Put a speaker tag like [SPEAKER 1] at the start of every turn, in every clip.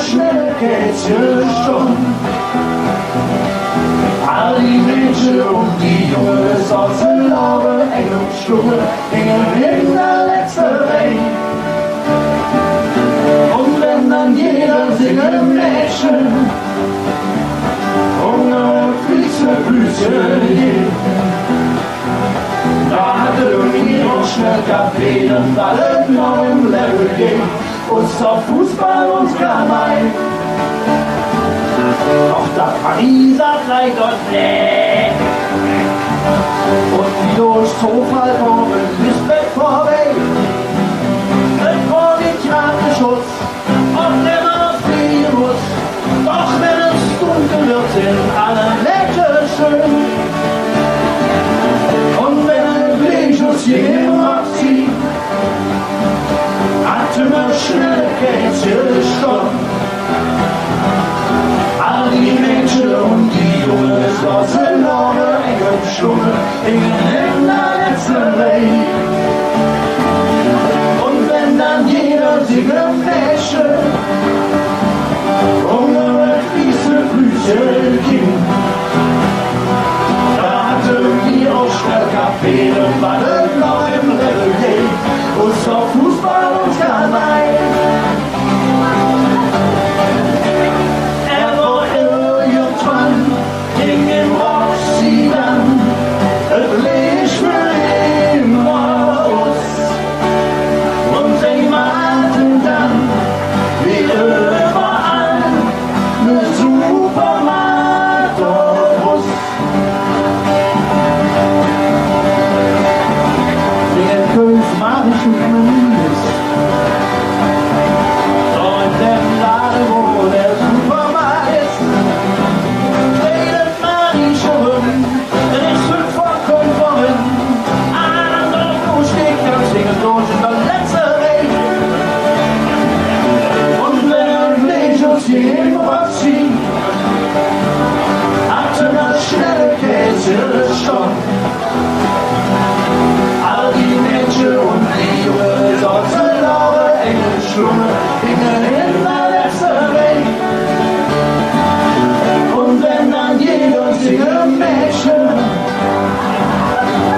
[SPEAKER 1] Schnell geht's hier schon. All die Mädchen und die Jungs aus der Laube, eng und Schlumme, hängen in der letzten Reihe. Und wenn dann jeder singt Mädchen, Hunger, Füße, Blüten, da hatte mir noch schnell Kaffee, dann war es noch im Level Game. Uns auf Fußball uns gemein. Doch der Pariser bleibt dort nee. Und wie durch Zufall kommen Lisbeth vorbei. Es war nicht gerade Schutz, ob der man fliehen muss. Doch wenn es dunkel wird, sind alle Nächte schön. Und wenn ein Blingschuss jemand zieht, immer schnell geht's hier schon. All die Mädchen und die Jungs aus der Laube, eng und Schlumme, hängen in der letzten Reihe. Und wenn dann jeder singt Mädchen, Hunger mit Füße, Blüte ging, da hatte wir auch schnell Kaffee und war das noch im Level. Und auf Fußball uns gemein. Er war irgendwann ging im Roxy dann, es Licht für immer aus. Und sie malten dann, wie überall, ne Supermarkt und Bus. Den 5 Marischen Menüs. So in dem Laden, wo der Supermarkt ist, redet Marische rum, denn ich 5 vor 5 Wochen. Andere steht ganz singen durch in der letzten Reihe. Und wenn ein Blingschuss jemand zieht, hatte man schnelle Käse schon. All die Mädchen und die Jungs aus der Laube, eng und Schlumme, hängen in der letzten Reihe. Und wenn dann jeder singt Mädchen,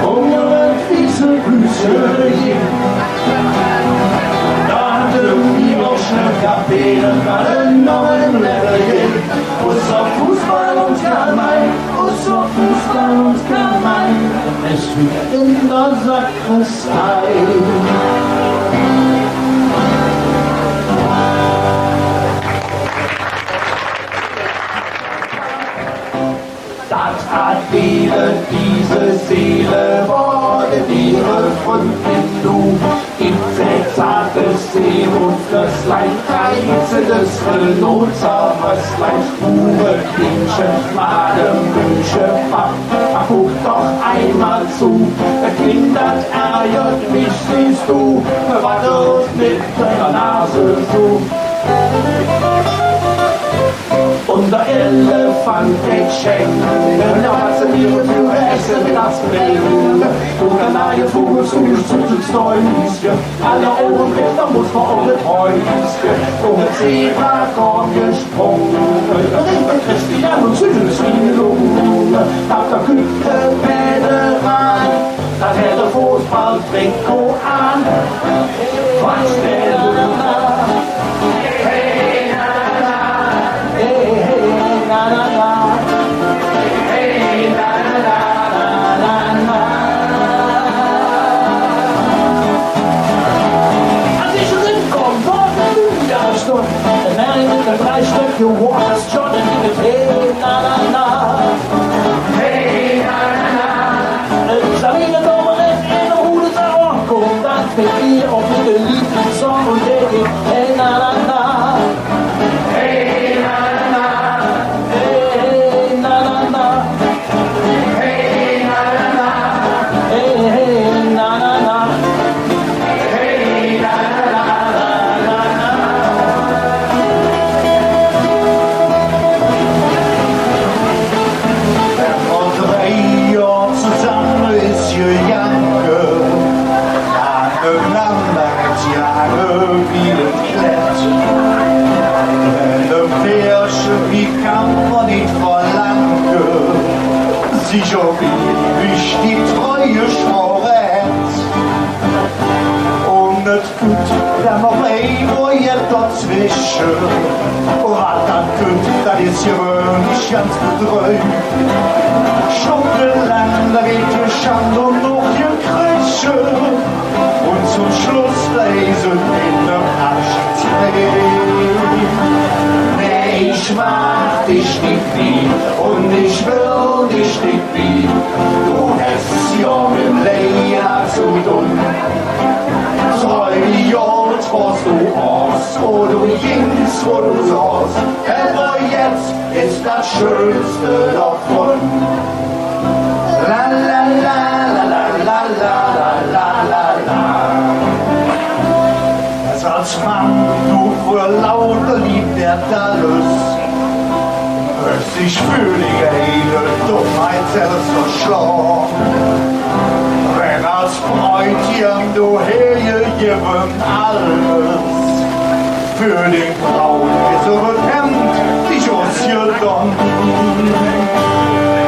[SPEAKER 1] Hunger und Füße, Blüte ging, da hatte wir auch schnell Kaffee, dann war der neue Level Game. Uns auf Fußball und gemein, uns auf Fußball und gemein. Es liegt in der Sakristei. Das hat diese Seele wurde ihre Freundin du. Im zartes See und Flösslein, reizendes Notsamerstlein, Hure, Klinchen, Mademünsche, guck doch einmal zu, Kindert ärgert mich, siehst du, waddelt mit deiner Nase so. Unser Elefant geht schenken, der was in ihre Flügel essen das bringen. Du Kanarienvogel zu Stäuschen, alle Ohrenrichter muss man auch mit Häuschen. Ohne Zebra kommt gesprungen, Richter Christian und Zügelslungen. Auf der Küche Bäderei, das hätte Fußball-Trikot an. Was der You walk us Jordan in the tail.
[SPEAKER 2] sicher wie ich die Treue schworet. Und nicht gut, dann noch ein Projekt dazwischen. Was dann gut, das ist ja nicht ganz bedrückt. Stundenlang, da geht die Schande und noch die Krüche. Und zum Schluss lesen in der Aschträg. Nee, ich mag dich nicht wie und ich will dich nicht wie. Du hast ja mit Leia zu tun. 2 Jahre warst du aus, wo du gingst, wo du saßt. Aber jetzt ist das Schönste davon. La la la la la la la la la la. Als Mann, du vor lauter Liebe alles, hörst dich für die hele Dummheit selbst verschlagen. Wenn als Bräutchen du hergegeben alles, für den Braut ist bekannt, dich ausgedankt.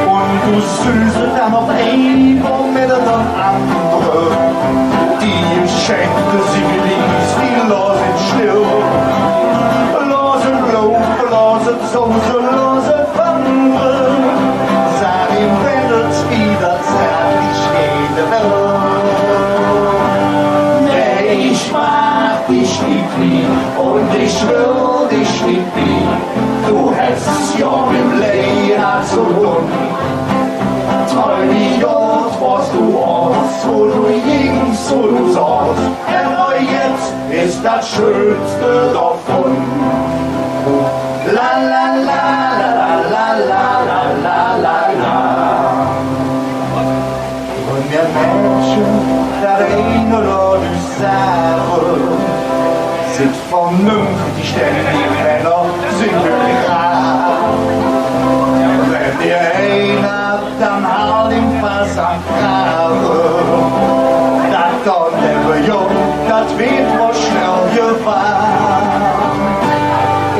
[SPEAKER 2] Und du süße dann auf einmal mit den anderen, die Geschenke sie genießt, die lassen still. Lassen laufen, lassen sausen, lassen wandern. Sag ihm, wenn es wieder zärtlich jede Welt. Nee, ich mag dich nicht wie und ich will dich nicht wie. Du hättest ja mit Leia zu tun. 3 Jahre warst du aus, wo du gingst, wo du saßt. Aber jetzt ist das Schönste davon. La la la la la la la la la la. Und wir Menschen, der eine oder du selber, sind vernünftig, denn die Männer sind wirklich rar. Wenn dir einer dann halt im Pass am Graben, das dann der Jung, das wird wohl schnell gefahren.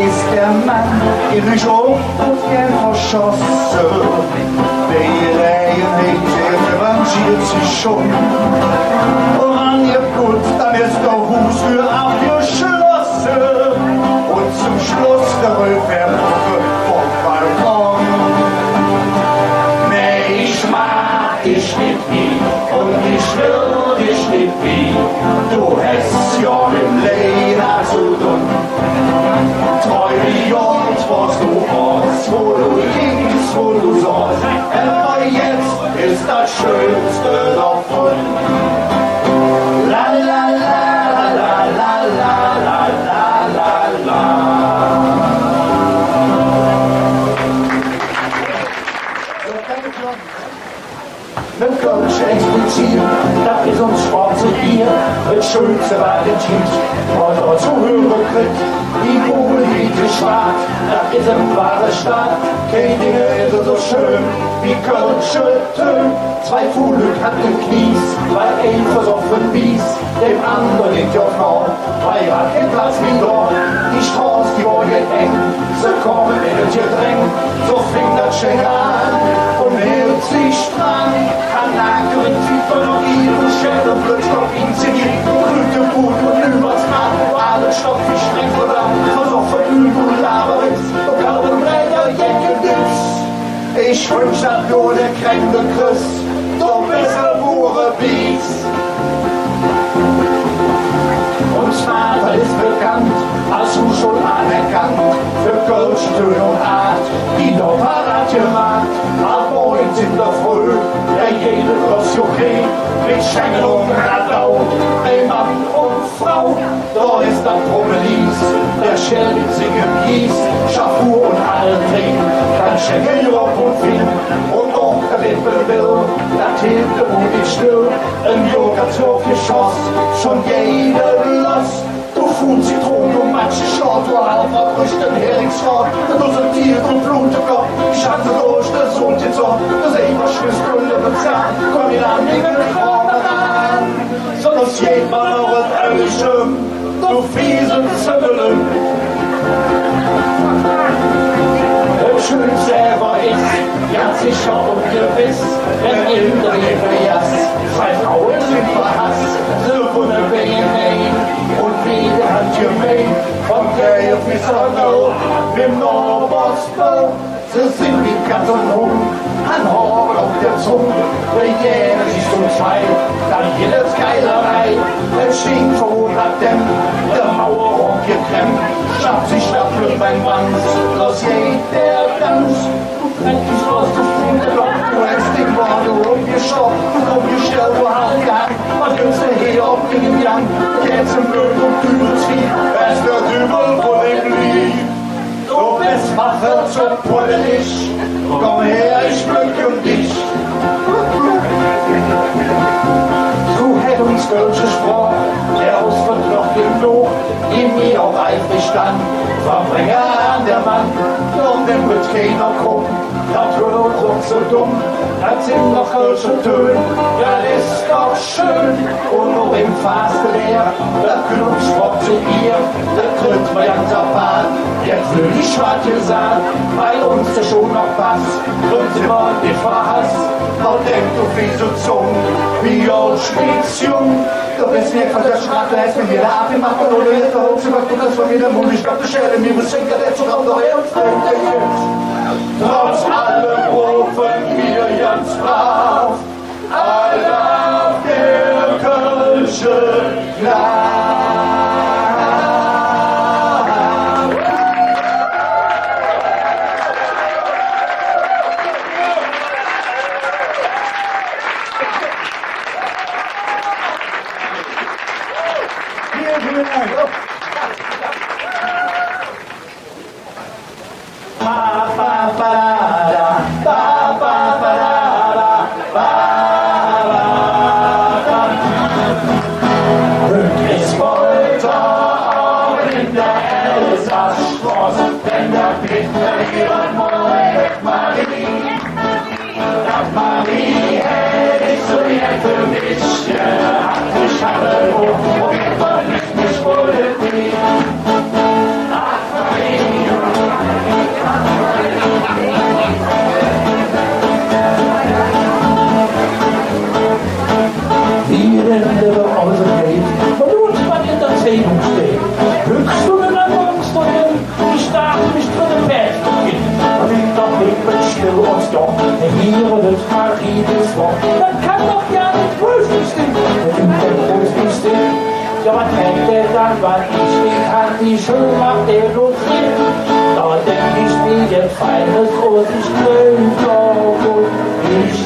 [SPEAKER 2] Ist der Mann in den Schop und gern verschossen, die Reihen hinter revanchiert sich schon. Und an ihr Putz, dann ist der Hustür abgeschlossen und zum Schluss der Rückwärtswoche vom Balkon. Nee, ich mag dich nicht wie und ich will dich nicht wie. Du hast ja mit Leia zu tun. 3 Jahre warst du aus, wo du gingst, wo du saßt. Aber jetzt ist das Schönste davon. La la la la la la la la la la. Mit Kölsch explizieren, das ist uns schwarze Bier, das Schönste war der Jeans, was er Zuhörer kriegt, die Kugel liegt schwarz, das ist ein wahrer Staat, kein Dinge ist so schön, wie Kölsche Töne, 2 Fuhlück hat den Knies, weil ein versoffen wies, dem anderen liegt ja Frau, weil er kein Platz wie dort, die Straße, die war jetzt eng, sie kommen in das Gedräng, so fing das Schenker an, und hält sich dran, an Nacken, Psychologie und Schäden, Blödstoff, inszeniert, Krüge, Brut und übers Rad, alle Stoff wie streng oder versoffen, Übel, Laberitz, und Galbenbreiter, Jäcke-Ditz. Ich wünsch das nur der kränkende Chris, doch besser Bure Bies. Und Vater ist bekannt, hast du schon anerkannt, für Kölsch, Töne und Art, die noch parat gemacht, aber in sind der Früh, der jede Ross okay, mit Schengen und Radau, ein Mann und Frau, da ist das Promelies, der Schelling singen Kies, Schafur und Alting, kann Schengen Job und Finn, und auch der Lippen will, das hilft der Mut nicht still, ein Joghurt so geschoss, schon jede Lust. Du Fuhn, Zitronen und manche Schlauch, du Hafer, Früchten, Heringsrauch, du dussel Tier und Blutegott, die Schanze durch, das Sohn, den Sohn, das Eberschwiss, Gründe bezahlt, komm in an, ich will nicht ran, sonst geht man auch ein Ölschirm, du fiesen Züngelen. Das Schönste war ich, ganz
[SPEAKER 1] sicher und gewiss, wenn in der Jas zwei Frauen sind verhasst, so von der BNA und wieder hat ihr Mail von der Fischerno, im Nordostbau, sie sind die Katonen, an Horn auf der Zunge, weil jeder sich zum Teil, dann jedes Geilerei, der Schien verhungert dem, der Mauer geklemmt, schafft sich dafür beim Wanz, los geht der Tanz. Endlich was du findest, du hast den Wagen rumgestoppt, umgestellt, wo halt gehabt, was kannst du hier auf dem Jan, jetzt im Öl und Kübelzwieb, es wird übel von dem Lied. Du bist Macher zum Puddelig, komm her, ich glück dich. Du hätt uns Deutsche Sprache, der Ausdruck noch genug, in mir auch eifrig stand, Verbringer an der Mann, und dem wird keiner kommen, das wird uns so dumm, das sind noch Deutsche Töne, das ist doch schön, und noch im Fass leer, der Knutschbock zu ihr, der tritt mir ganz apart, jetzt will die schwarze Saat, bei uns ist schon noch Pass, und immer die Verhass, man denkt du wie so Zungen, wie old Spitzjung, du bist nicht von der Schratte, es mir jeder Atem macht, oder jetzt der Hochschule, was du das von mir der Mund, ich glaub, du Schelle, mir muss schenken, der Zug auf der Erde, trotz allem rufen wir ganz brav, aller der Kölsche Glas. Es wollte auch in der Elsassstraße, denn da Peter ihre neue Marie. Das Marie hätte ich so gern für mich, hat mich alle hoch und immer nicht mich wollte nie. Ach Marie. Wir rennen auf unser Geld, weil uns man in der Zählung steht. Höchststunden an Morgenstunden, ich darf mich zu dem Bett gehen. Und ich doch nicht mit still und doch, der hier und Marie des Wort. Das kann doch ja nicht größlich stimmen, mit dem Bett größlich stimmen. Ja, was kennt der dann, weil ich nicht kann, wie schön macht der Lotrin. Da denk ich mir jetzt feines großes Glück, und ich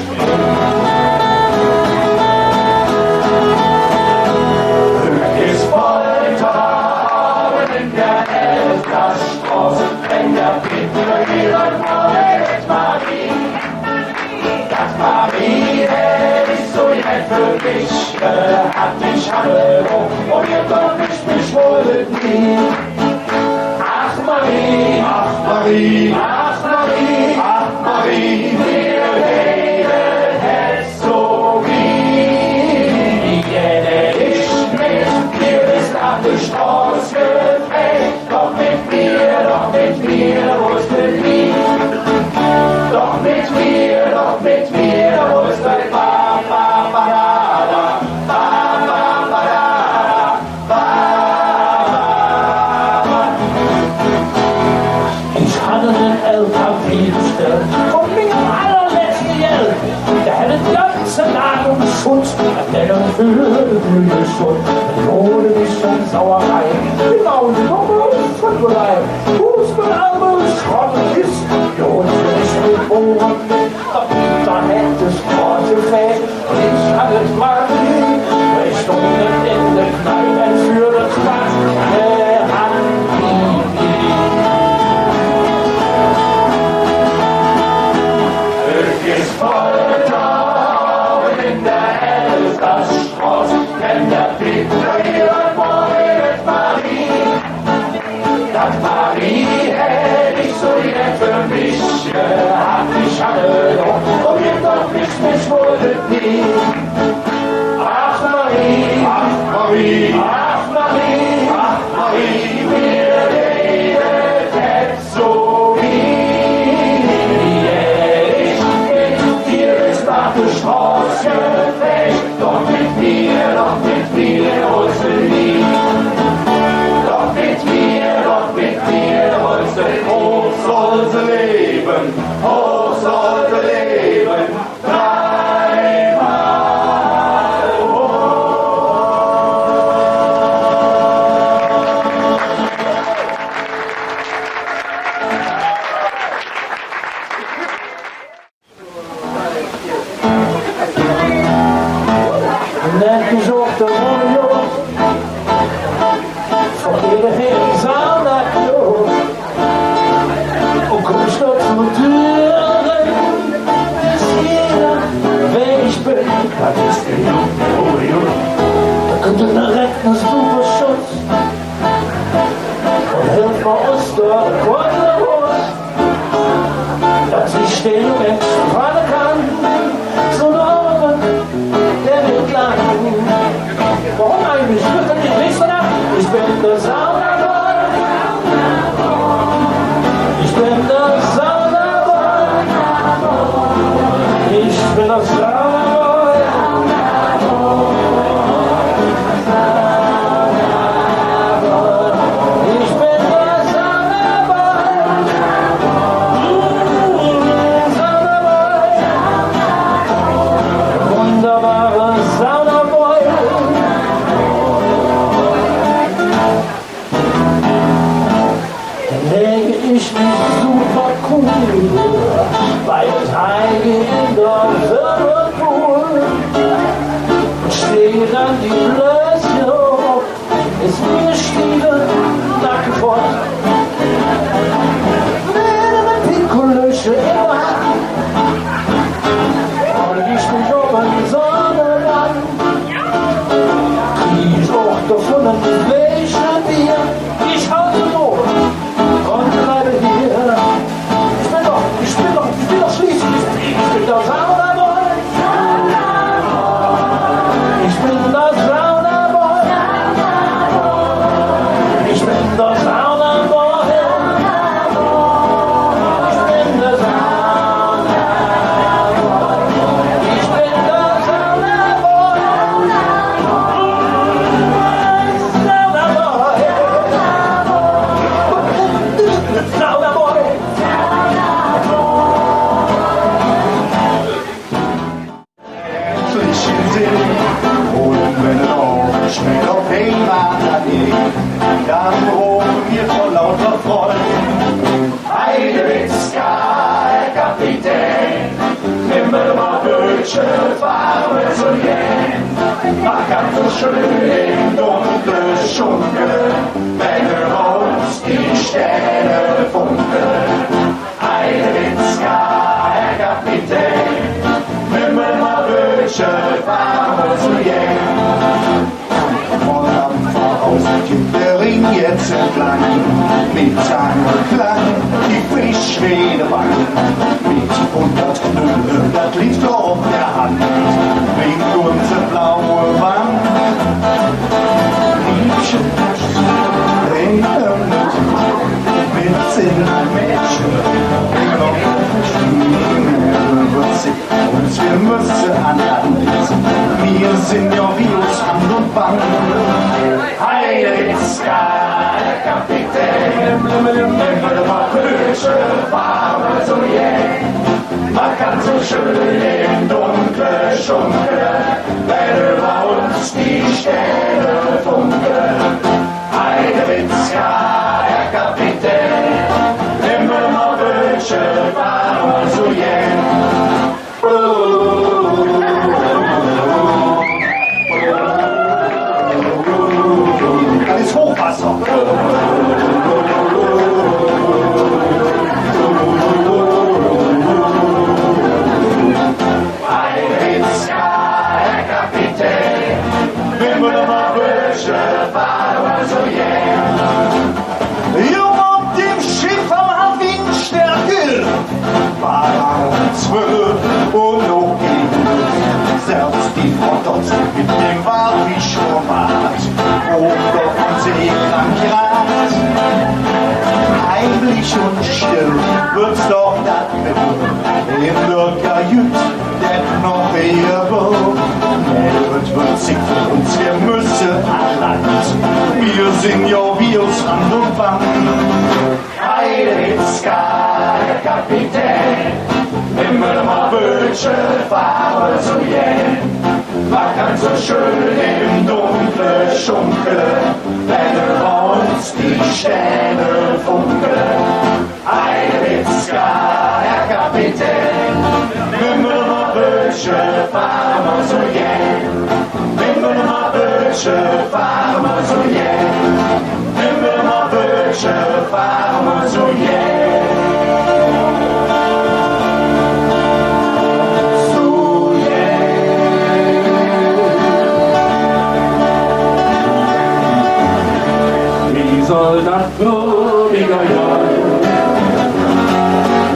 [SPEAKER 1] Straße, wenn der Peter ihre neue Marie. Das Marie hätte ich so nett für dich, hat mich alle hoch und ihr doch nicht mich wolltet nie. Ach Marie, ach Marie, ach Marie, ach Marie, wir reden es so wie jede ich mit dir ist auf die Straße gefrecht. Doch mit mir, wo ist der Lieb? Doch mit mir, wo ist der Ba-ba-ba-da-da, Ba-ba-ba-da-da, Ba-ba-ba. Ich hatte den Elterndienste von mir allerletzten Geld. Der hätte den ganzen Tag um Schutz, der würde Blühe schon, ohne mich schon Sauerei. Genau, von Bereit, Fußballalbum, Schrott ist, Jod nicht mit Ohren, da hätte es Portefeuille, und ich hatte es mal nie, 2 Stunden in der Kneipe für das Quatsch, an die ist voll da, in der Elsassstraße, denn der Peter ihre neue Marie. Das Marie hätte ich so gern für mich, hat mich alle doch, und ihr doch nicht mich wolltet nie. the Romeo von ihrer Hemsanacklo und kommst dort zu Türen, dass jeder, wer ich bin, das ist der Romeo. Da kommt ein Reckner super Schutz und hilft mir uns dort kurz los, dass ich stehen und entspannen kann, so eine Augen, der wird lang. Warum eigentlich? Ich bin nicht nichts danach. Ich bin der Saunaboy. Ich bin der Saunaboy. Ich bin der Saunaboy. Ich bin der Saunaboy. Saunaboy. Wunderbare Saunaboy. Lege ich mich super cool bei Teige in der Whirlpool und stehe dann die Blöße hoch, ist mir Stiefel Nacke voll. Mit Pinkelösche im Hand und ich mich auf die Sonne lang. Krieg ich auch davon ein Fläschchen Bier, ich halte hoch und bleibe hier. Ich bin doch schließlich, ich bin der Saunaboy. Ich bin der Saunaboy. Ich bin der Saunaboy. Ich bin der Saunaboy. Ich bin der Saunaboy. Saunaboy.
[SPEAKER 2] Herzlichen Sinn. Und wenn es auch schnell auf Heimat geht, dann rufen wir vor lauter Freude. Heidewitzka, Herr Kapitän, nimm mir mal Bötchen, fahren wir so gehen. Man kann so schön im Dunkeln schunkeln, wenn raus die Sterne funkeln. Heidewitzka, Herr Kapitän, nimm mir mal Bötchen, fahren wir so gehen. Voll am Voraus geht der Ring jetzt entlang, mit seinem Klang die Fischschwedebank. Mit 100 Knöpfen, das liegt auf der Hand, winkt unsere blaue Wand. Liebchen, regnet, mit Sinn ein Mädchen, und wir müssen an Land. Wir sind ja wie uns Hand und Band. Heidewitzka, der Kapitän, nimm mir mal Bötchen, fahren wir so gehen. Man kann so schön im Dunkeln schunkeln, wenn über uns die Sterne funkeln. Heidewitzka, der Kapitän, nimm mir mal Bötchen, fahren wir so gehen. Das ist Hochwasser. Heidewitzka, Herr Kapitän, nimm mir mal Bötchen, fahren wir so gehen. Jung auf dem Schiff am Windstärke, war 12 und noch selbst die Frau Dotz mit dem Walfischformat oder von Seekrankrad. Heimlich und still wird's doch das mit in der Kajüt, der noch eher wird. Wird sich für uns, wir müssen an Land. Wir sind ja wie aus Hand und Band. Heidewitzka, der Kapitän, nimm mir mal Bötchen, fahren wir so gehen. Man kann so schön im Dunkeln schunkeln, wenn über uns die Sterne funkeln. Heidewitzka, Herr Kapitän, nimm mir mal Bötchen, fahren wir so gehen. Nimm mir mal Bötchen, farmen zo jij. En we maar Wölsche farmen zo jij. Zo jij.
[SPEAKER 1] Wie soll das Brüdiger sein?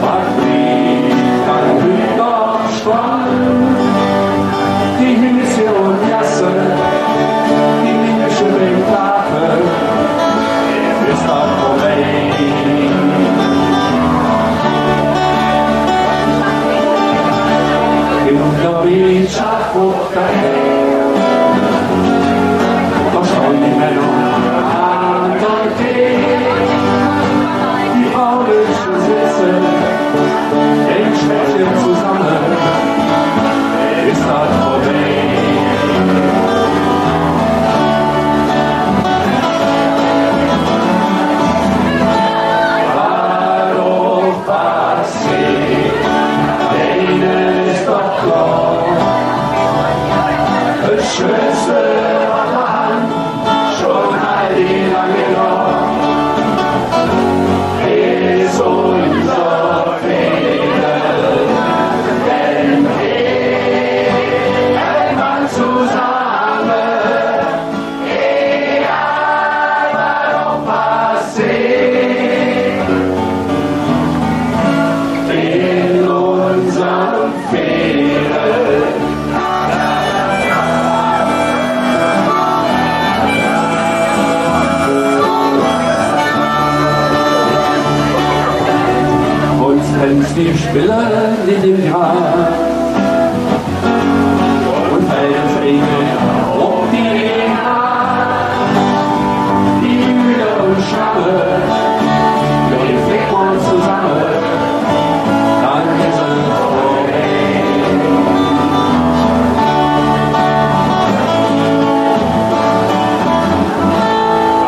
[SPEAKER 1] Was liegt an Hühnerstrand? Die Hüse und Jasse, die himmlische Winklage, ist das Problem. Kinder wie Schafbuchterei, doch schauen die Männer an und die Fraulichen sitzen in Schwächen zusammen, ist das Problem. Hallo, passiert, denen ist doch klar, das Schönste auf der Hand, schon all die lange Jahr, ist unser Fehler, denn wir einmal zusammen, egal was auch passiert, in unserem Fehler. Uns tanzt die Spille in dem Jahr und fällt Regen auf die Hand. Die Hühner und Schramme, die fliegt man zusammen, dann ist es vorbei.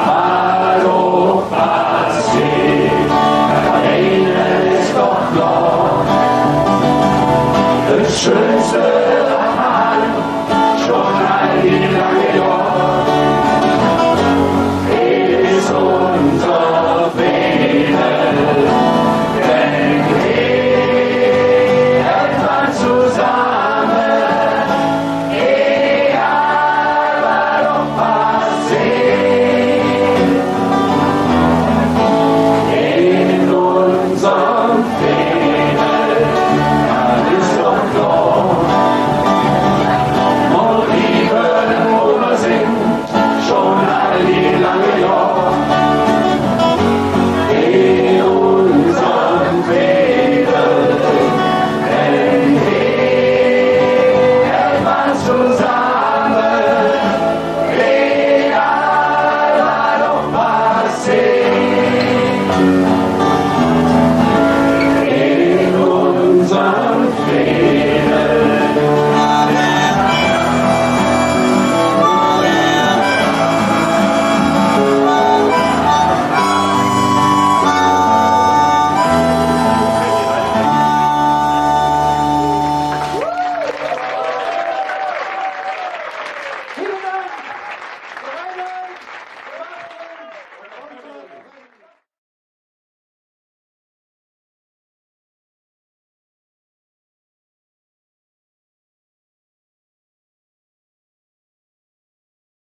[SPEAKER 1] Hallo, passiert, denen ist doch klar, das Schönste